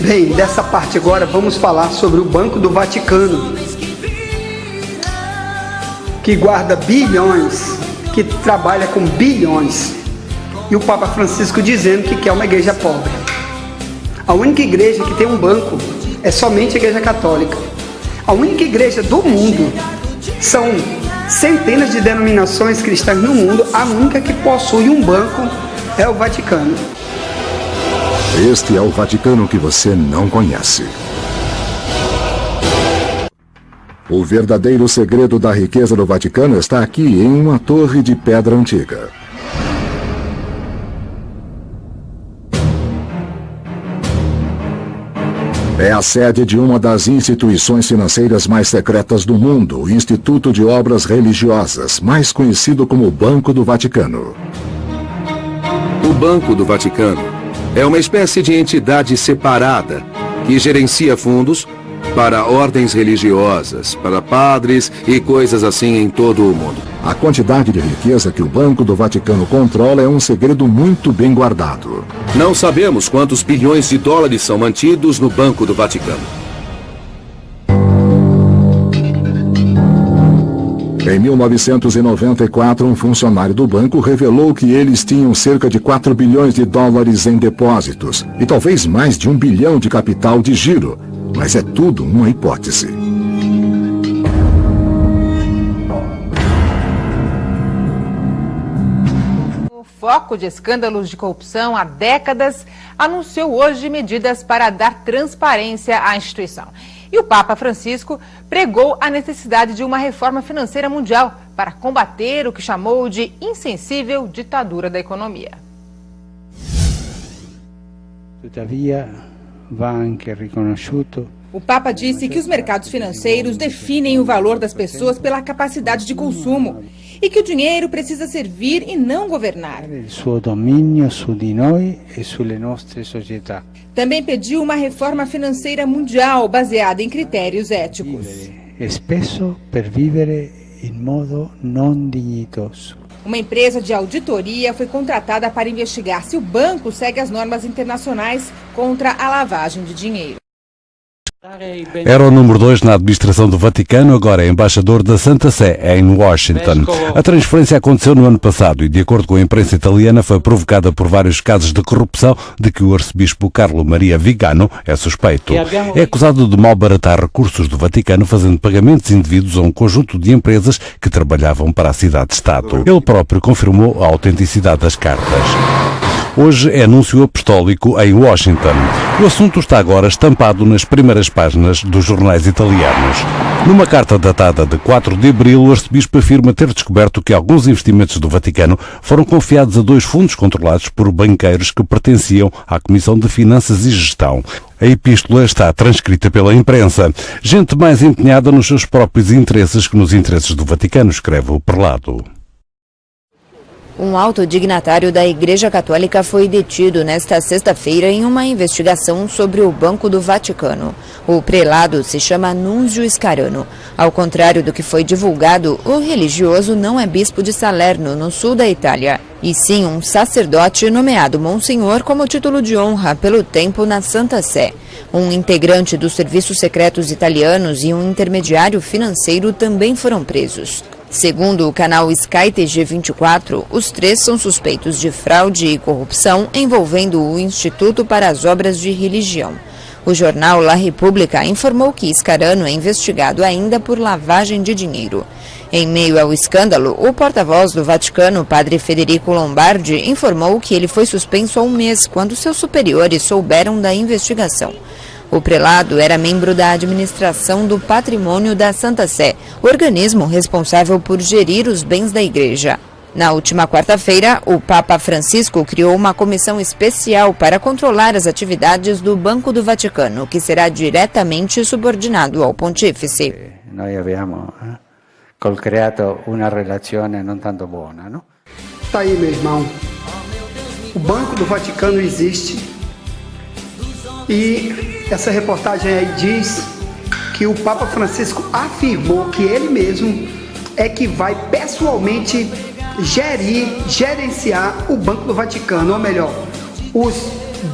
Bem, dessa parte agora vamos falar sobre o Banco do Vaticano, que guarda bilhões, que trabalha com bilhões, e o Papa Francisco dizendo que quer uma igreja pobre. A única igreja que tem um banco é somente a Igreja Católica. A única igreja do mundo, são centenas de denominações cristãs no mundo, a única que possui um banco é o Vaticano. Este é o Vaticano que você não conhece. O verdadeiro segredo da riqueza do Vaticano está aqui em uma torre de pedra antiga. É a sede de uma das instituições financeiras mais secretas do mundo, o Instituto de Obras Religiosas, mais conhecido como Banco do Vaticano. O Banco do Vaticano é uma espécie de entidade separada que gerencia fundos para ordens religiosas, para padres e coisas assim em todo o mundo. A quantidade de riqueza que o Banco do Vaticano controla é um segredo muito bem guardado. Não sabemos quantos bilhões de dólares são mantidos no Banco do Vaticano. Em 1994, um funcionário do banco revelou que eles tinham cerca de 4 bilhões de dólares em depósitos e talvez mais de 1 bilhão de capital de giro. Mas é tudo uma hipótese. O foco de escândalos de corrupção há décadas anunciou hoje medidas para dar transparência à instituição. E o Papa Francisco pregou a necessidade de uma reforma financeira mundial para combater o que chamou de insensível ditadura da economia. Tuttavia, va anche riconosciuto. O Papa disse que os mercados financeiros definem o valor das pessoas pela capacidade de consumo e que o dinheiro precisa servir e não governar. Il suo dominio su di noi e sulle nostre società. Também pediu uma reforma financeira mundial baseada em critérios éticos. E spesso per vivere in modo non dignitoso. Uma empresa de auditoria foi contratada para investigar se o banco segue as normas internacionais contra a lavagem de dinheiro. Era o número 2 na administração do Vaticano, agora é embaixador da Santa Sé, em Washington. A transferência aconteceu no ano passado e, de acordo com a imprensa italiana, foi provocada por vários casos de corrupção de que o arcebispo Carlo Maria Vigano é suspeito. É acusado de malbaratar recursos do Vaticano, fazendo pagamentos indevidos a um conjunto de empresas que trabalhavam para a cidade-estado. Ele próprio confirmou a autenticidade das cartas. Hoje é anúncio apostólico em Washington. O assunto está agora estampado nas primeiras páginas dos jornais italianos. Numa carta datada de 4 de abril, o arcebispo afirma ter descoberto que alguns investimentos do Vaticano foram confiados a 2 fundos controlados por banqueiros que pertenciam à Comissão de Finanças e Gestão. A epístola está transcrita pela imprensa. Gente mais empenhada nos seus próprios interesses que nos interesses do Vaticano, escreve o prelado. Um alto dignatário da Igreja Católica foi detido nesta sexta-feira em uma investigação sobre o Banco do Vaticano. O prelado se chama Nunzio Scarano. Ao contrário do que foi divulgado, o religioso não é bispo de Salerno, no sul da Itália, e sim um sacerdote nomeado Monsenhor como título de honra pelo tempo na Santa Sé. Um integrante dos serviços secretos italianos e um intermediário financeiro também foram presos. Segundo o canal Sky TG24, os 3 são suspeitos de fraude e corrupção envolvendo o Instituto para as Obras de Religião. O jornal La Repubblica informou que Scarano é investigado ainda por lavagem de dinheiro. Em meio ao escândalo, o porta-voz do Vaticano, padre Federico Lombardi, informou que ele foi suspenso há um mês quando seus superiores souberam da investigação. O prelado era membro da administração do patrimônio da Santa Sé, organismo responsável por gerir os bens da igreja. Na última quarta-feira, o Papa Francisco criou uma comissão especial para controlar as atividades do Banco do Vaticano, que será diretamente subordinado ao pontífice. Nós abbiamo creato uma relação não tanto boa, não? Tá aí, meu irmão. O Banco do Vaticano existe e essa reportagem aí diz que o Papa Francisco afirmou que ele mesmo é que vai pessoalmente gerenciar o Banco do Vaticano, ou melhor, os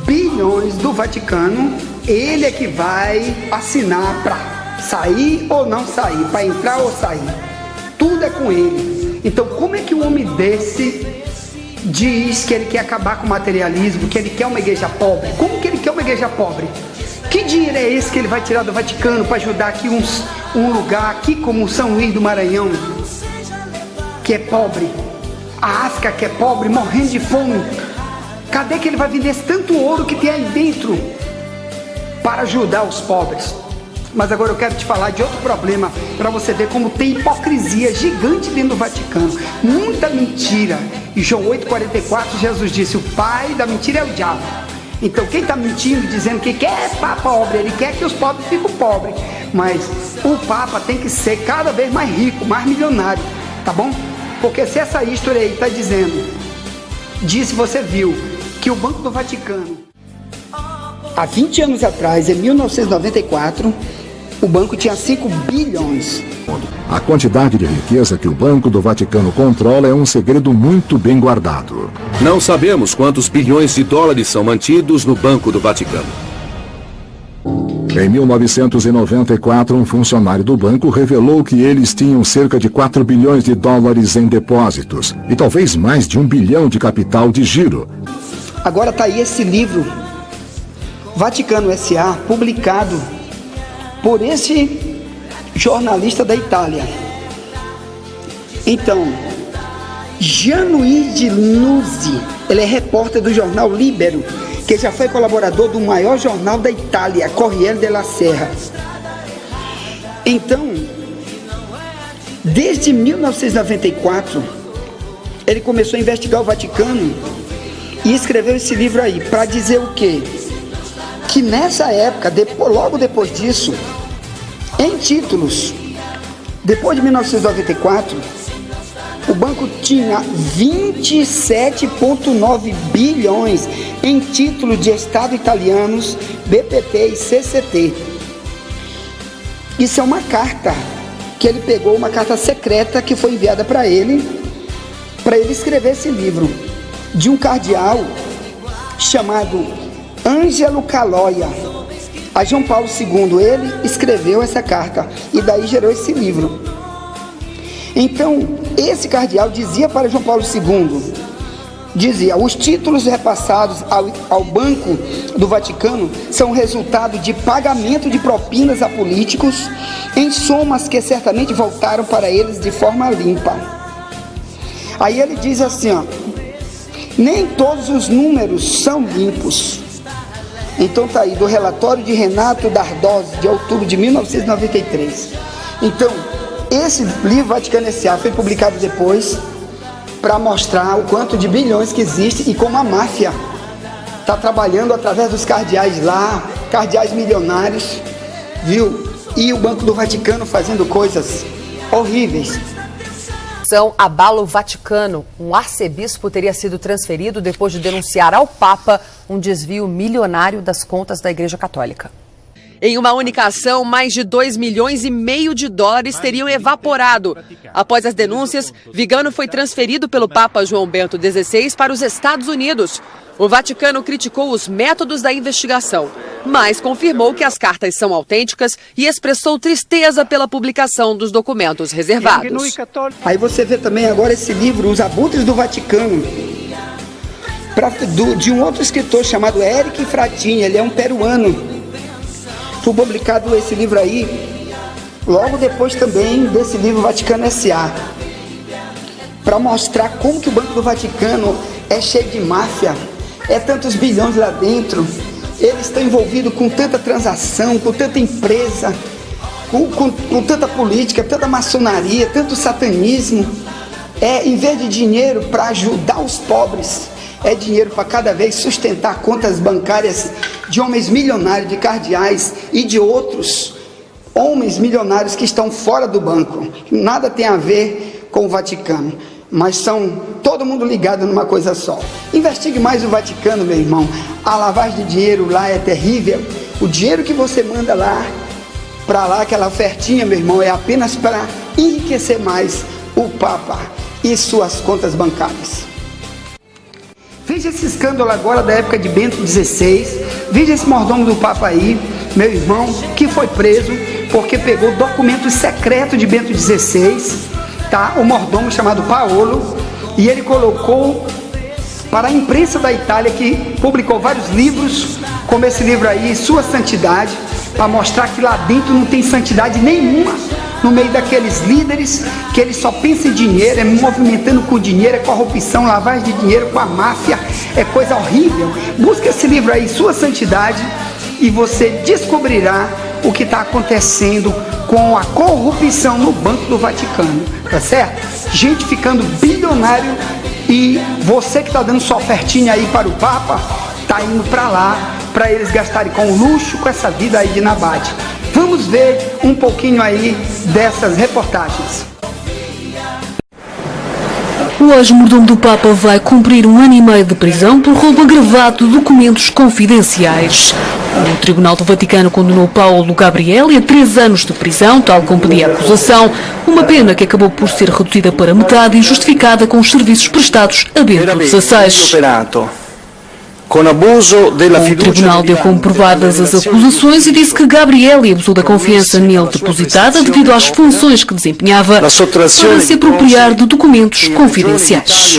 bilhões do Vaticano Ele é que vai assinar para sair ou não sair, para entrar ou sair. Tudo é com ele. Então, como é que um homem desse diz que ele quer acabar com o materialismo, que ele quer uma igreja pobre? Como que ele quer uma igreja pobre? Que dinheiro é esse que ele vai tirar do Vaticano para ajudar aqui um lugar aqui como São Luís do Maranhão, que é pobre? A África que é pobre, morrendo de fome. Cadê que ele vai vender esse tanto ouro que tem aí dentro para ajudar os pobres? Mas agora eu quero te falar de outro problema, para você ver como tem hipocrisia gigante dentro do Vaticano. Muita mentira. Em João 8,44, Jesus disse: o pai da mentira é o diabo. Então quem está mentindo, dizendo que quer Papa pobre, ele quer que os pobres fiquem pobres. Mas o Papa tem que ser cada vez mais rico, mais milionário, tá bom? Porque se essa história aí está dizendo, disse, você viu, que o Banco do Vaticano, há 20 anos atrás, em 1994, o banco tinha 5 bilhões. A quantidade de riqueza que o Banco do Vaticano controla é um segredo muito bem guardado. Não sabemos quantos bilhões de dólares são mantidos no Banco do Vaticano. Em 1994, um funcionário do banco revelou que eles tinham cerca de 4 bilhões de dólares em depósitos e talvez mais de 1 bilhão de capital de giro. Agora está aí esse livro, Vaticano S.A., publicado por esse jornalista da Itália. Então, Gianluigi Nuzzi, ele é repórter do jornal Libero, que já foi colaborador do maior jornal da Itália, Corriere della Sera. Então, desde 1994, ele começou a investigar o Vaticano e escreveu esse livro aí, para dizer o quê? Que nessa época, logo depois disso, em títulos, depois de 1994, o banco tinha 27,9 bilhões em títulos de Estado italianos, BPP e CCT. Isso é uma carta que ele pegou, uma carta secreta que foi enviada para ele escrever esse livro, de um cardeal chamado Ângelo Caloia. A João Paulo II, ele escreveu essa carta e daí gerou esse livro. Então, esse cardeal dizia para João Paulo II, dizia: os títulos repassados ao Banco do Vaticano são resultado de pagamento de propinas a políticos em somas que certamente voltaram para eles de forma limpa. Aí ele diz assim, ó: nem todos os números são limpos. Então tá aí, do relatório de Renato Dardozzi, de outubro de 1993. Então, esse livro Vaticano S.A. foi publicado depois para mostrar o quanto de bilhões que existe e como a máfia está trabalhando através dos cardeais lá, cardeais milionários, viu? E o Banco do Vaticano fazendo coisas horríveis. Abala o Vaticano. Um arcebispo teria sido transferido depois de denunciar ao Papa um desvio milionário das contas da Igreja Católica. Em uma única ação, mais de 2,5 milhões de dólares teriam evaporado. Após as denúncias, Vigano foi transferido pelo Papa João Bento XVI para os Estados Unidos. O Vaticano criticou os métodos da investigação, mas confirmou que as cartas são autênticas e expressou tristeza pela publicação dos documentos reservados. Aí você vê também agora esse livro, Os Abutres do Vaticano, de um outro escritor chamado Eric Frattini, ele é um peruano. Foi publicado esse livro aí, logo depois também desse livro Vaticano S.A., para mostrar como que o Banco do Vaticano é cheio de máfia, é tantos bilhões lá dentro, eles estão envolvidos com tanta transação, com tanta empresa, com tanta política, tanta maçonaria, tanto satanismo. Em vez de dinheiro para ajudar os pobres, é dinheiro para cada vez sustentar contas bancárias de homens milionários, de cardeais e de outros homens milionários que estão fora do banco. Nada tem a ver com o Vaticano, mas são todo mundo ligado numa coisa só. Investigue mais o Vaticano, meu irmão. A lavagem de dinheiro lá é terrível. O dinheiro que você manda lá, para lá, aquela ofertinha, meu irmão, é apenas para enriquecer mais o Papa e suas contas bancárias. Veja esse escândalo agora da época de Bento XVI. Veja esse mordomo do Papa aí, meu irmão, que foi preso porque pegou documentos secretos de Bento XVI, tá? O mordomo chamado Paolo, e ele colocou para a imprensa da Itália, que publicou vários livros, como esse livro aí, Sua Santidade, para mostrar que lá dentro não tem santidade nenhuma, no meio daqueles líderes que eles só pensam em dinheiro, é movimentando com dinheiro, é corrupção, lavagem de dinheiro com a máfia, é coisa horrível. Busca esse livro aí, Sua Santidade, e você descobrirá o que está acontecendo com a corrupção no Banco do Vaticano, tá certo? Gente ficando bilionário, e você que está dando sua ofertinha aí para o Papa, está indo para lá, para eles gastarem com luxo, com essa vida aí de nabade. Vamos ver um pouquinho aí dessas reportagens. O ex-mordomo do Papa vai cumprir 1 ano e meio de prisão por roubo agravado de documentos confidenciais. O Tribunal do Vaticano condenou Paolo Gabrielli a 3 anos de prisão, tal como pedia a acusação, uma pena que acabou por ser reduzida para metade e justificada com os serviços prestados a Bento XVI. O Tribunal deu como provadas as acusações e disse que Gabrielli abusou da confiança nele depositada devido às funções que desempenhava para se apropriar de documentos confidenciais.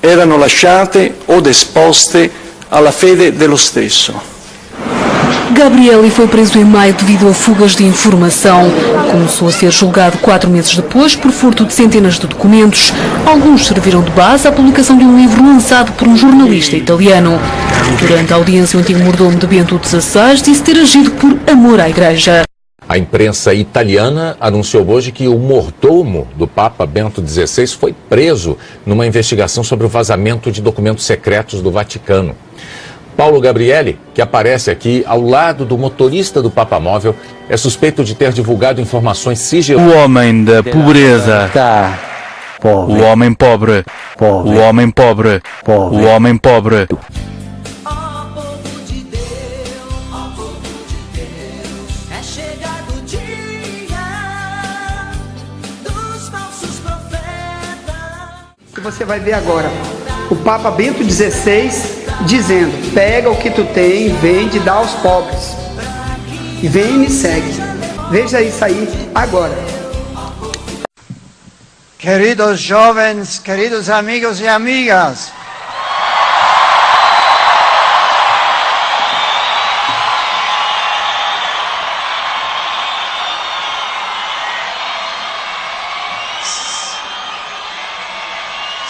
Erano lasciate ou esposte alla fede dello stesso. Gabrielli foi preso em maio devido a fugas de informação. Começou a ser julgado 4 meses depois por furto de centenas de documentos. Alguns serviram de base à publicação de um livro lançado por um jornalista italiano. Durante a audiência, o antigo mordomo de Bento XVI disse ter agido por amor à Igreja. A imprensa italiana anunciou hoje que o mordomo do Papa Bento XVI foi preso numa investigação sobre o vazamento de documentos secretos do Vaticano. Paolo Gabrielli, que aparece aqui ao lado do motorista do Papa Móvel, é suspeito de ter divulgado informações sigilosas. O homem da pobreza. O homem pobre. O homem pobre. O homem pobre. Que você vai ver agora o Papa Bento XVI dizendo: pega o que tu tem, vende e dá aos pobres, e vem e me segue. Veja isso aí agora. Queridos jovens, queridos amigos e amigas,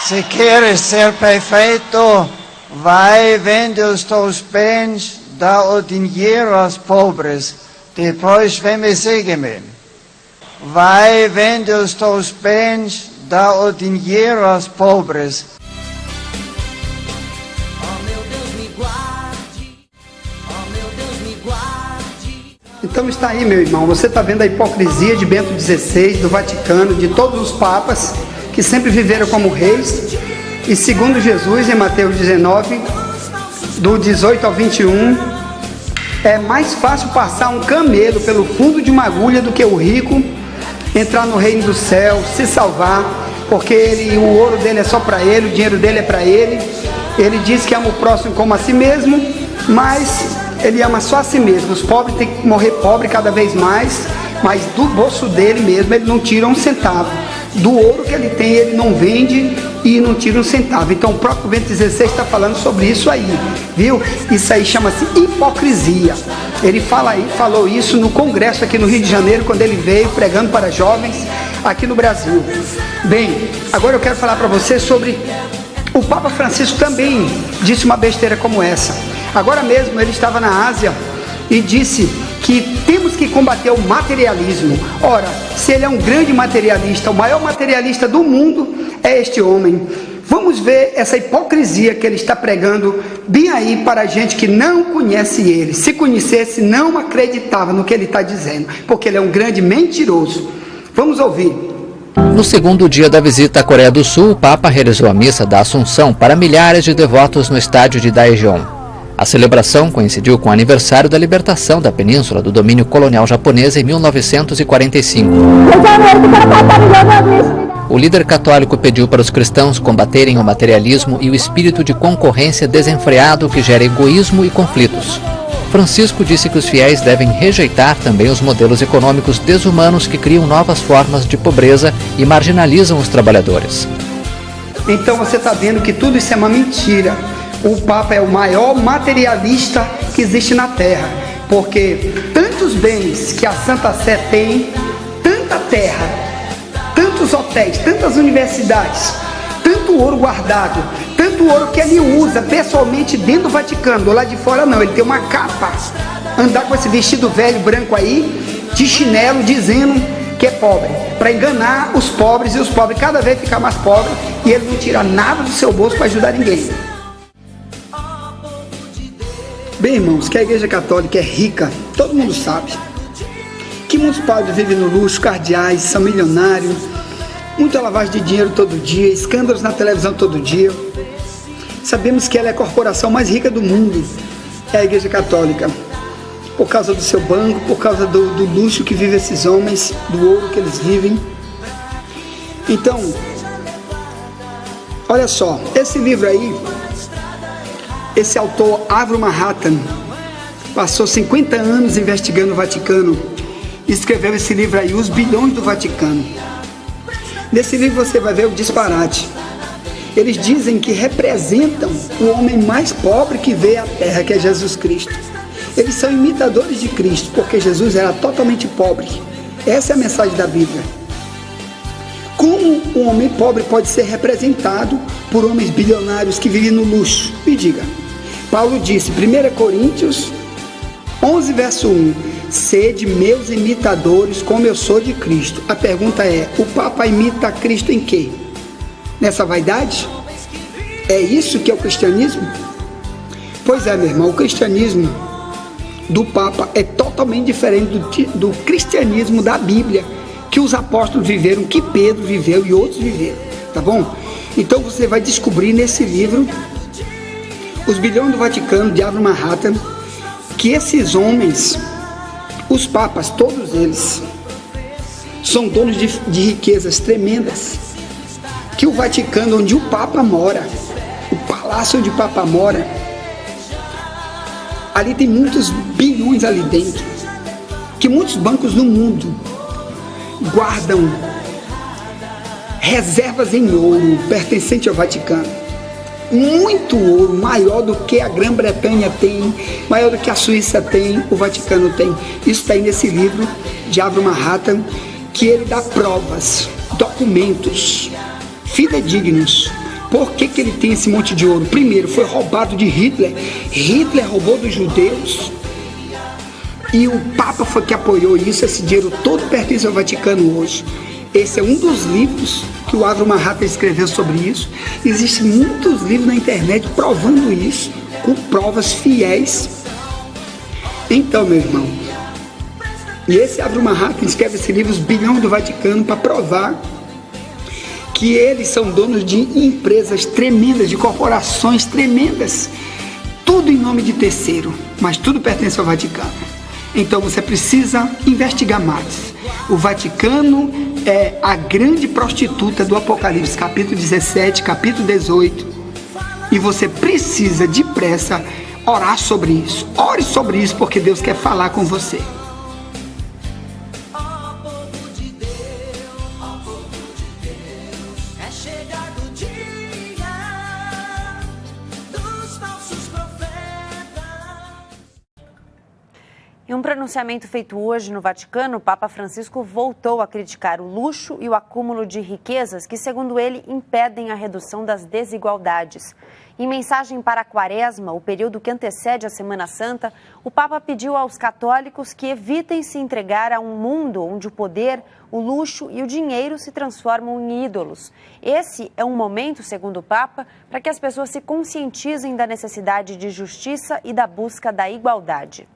se queres ser perfeito, vai, vende os teus bens, dá o dinheiro aos pobres, depois vem e segue-me. Vai, vende os teus bens, dá o dinheiro aos pobres. Então está aí, meu irmão, você está vendo a hipocrisia de Bento XVI, do Vaticano, de todos os papas que sempre viveram como reis. E segundo Jesus, em Mateus 19, do 18 ao 21, é mais fácil passar um camelo pelo fundo de uma agulha do que o rico entrar no reino do céu, se salvar, porque o ouro dele é só para ele, o dinheiro dele é para ele. Ele diz que ama o próximo como a si mesmo, mas ele ama só a si mesmo. Os pobres têm que morrer pobre cada vez mais, mas do bolso dele mesmo ele não tira um centavo. Do ouro que ele tem, ele não vende e não tira um centavo. Então o próprio Bento XVI está falando sobre isso aí, viu? Isso aí chama-se hipocrisia. Ele falou isso no congresso aqui no Rio de Janeiro, quando ele veio pregando para jovens aqui no Brasil. Bem, agora eu quero falar para você sobre o Papa Francisco. Também disse uma besteira como essa. Agora mesmo ele estava na Ásia e disse que temos que combater o materialismo. Ora, se ele é um grande materialista, o maior materialista do mundo é este homem. Vamos ver essa hipocrisia que ele está pregando bem aí para a gente que não conhece ele. Se conhecesse, não acreditava no que ele está dizendo, porque ele é um grande mentiroso. Vamos ouvir. No segundo dia da visita à Coreia do Sul, o Papa realizou a missa da Assunção para milhares de devotos no estádio de Daejeon. A celebração coincidiu com o aniversário da libertação da península do domínio colonial japonês em 1945. O líder católico pediu para os cristãos combaterem o materialismo e o espírito de concorrência desenfreado que gera egoísmo e conflitos. Francisco disse que os fiéis devem rejeitar também os modelos econômicos desumanos que criam novas formas de pobreza e marginalizam os trabalhadores. Então você está vendo que tudo isso é uma mentira. O Papa é o maior materialista que existe na Terra, porque tantos bens que a Santa Sé tem, tanta terra, tantos hotéis, tantas universidades, tanto ouro guardado, tanto ouro que ele usa pessoalmente dentro do Vaticano, do lado de fora não, ele tem uma capa, andar com esse vestido velho branco aí, de chinelo, dizendo que é pobre, para enganar os pobres, e os pobres cada vez ficar mais pobres, e ele não tira nada do seu bolso para ajudar ninguém. Bem, irmãos, que a Igreja Católica é rica, todo mundo sabe. Que muitos padres vivem no luxo, cardeais, são milionários, muita lavagem de dinheiro todo dia, escândalos na televisão todo dia. Sabemos que ela é a corporação mais rica do mundo, é a Igreja Católica. Por causa do seu banco, por causa do luxo que vivem esses homens, do ouro que eles vivem. Então, olha só, esse livro aí, esse autor, Avro Manhattan, passou 50 anos investigando o Vaticano e escreveu esse livro aí, Os Bilhões do Vaticano. Nesse livro você vai ver o disparate. Eles dizem que representam o homem mais pobre que veio à Terra, que é Jesus Cristo. Eles são imitadores de Cristo, porque Jesus era totalmente pobre. Essa é a mensagem da Bíblia. Como um homem pobre pode ser representado por homens bilionários que vivem no luxo? Me diga. Paulo disse, 1 Coríntios 11, verso 1, sede meus imitadores como eu sou de Cristo. A pergunta é, o Papa imita Cristo em quê? Nessa vaidade? É isso que é o cristianismo? Pois é, meu irmão, o cristianismo do Papa é totalmente diferente do cristianismo da Bíblia, que os apóstolos viveram, que Pedro viveu e outros viveram, tá bom? Então você vai descobrir nesse livro, Os Bilhões do Vaticano, de Avro Manhattan, que esses homens, os papas, todos eles, são donos de riquezas tremendas, que o Vaticano, onde o Papa mora, o palácio onde o Papa mora, ali tem muitos bilhões ali dentro, que muitos bancos no mundo guardam reservas em ouro pertencente ao Vaticano. Muito ouro, maior do que a Grã-Bretanha tem, maior do que a Suíça tem, o Vaticano tem. Isso está aí nesse livro de Avro Manhattan, que ele dá provas, documentos fidedignos. Por que ele tem esse monte de ouro? Primeiro, foi roubado de Hitler. Hitler roubou dos judeus. E o Papa foi que apoiou isso. Esse dinheiro todo pertence ao Vaticano hoje. Esse é um dos livros que o Avro Manhattan escreveu sobre isso. Existem muitos livros na internet provando isso, com provas fiéis. Então, meu irmão, e esse Avro Manhattan escreve esse livro, Os Bilhões do Vaticano, para provar que eles são donos de empresas tremendas, de corporações tremendas, tudo em nome de terceiro, mas tudo pertence ao Vaticano. Então você precisa investigar mais. O Vaticano é a grande prostituta do Apocalipse, capítulo 17, capítulo 18. E você precisa depressa orar sobre isso. Ore sobre isso, porque Deus quer falar com você. Em um pronunciamento feito hoje no Vaticano, o Papa Francisco voltou a criticar o luxo e o acúmulo de riquezas que, segundo ele, impedem a redução das desigualdades. Em mensagem para a Quaresma, o período que antecede a Semana Santa, o Papa pediu aos católicos que evitem se entregar a um mundo onde o poder, o luxo e o dinheiro se transformam em ídolos. Esse é um momento, segundo o Papa, para que as pessoas se conscientizem da necessidade de justiça e da busca da igualdade.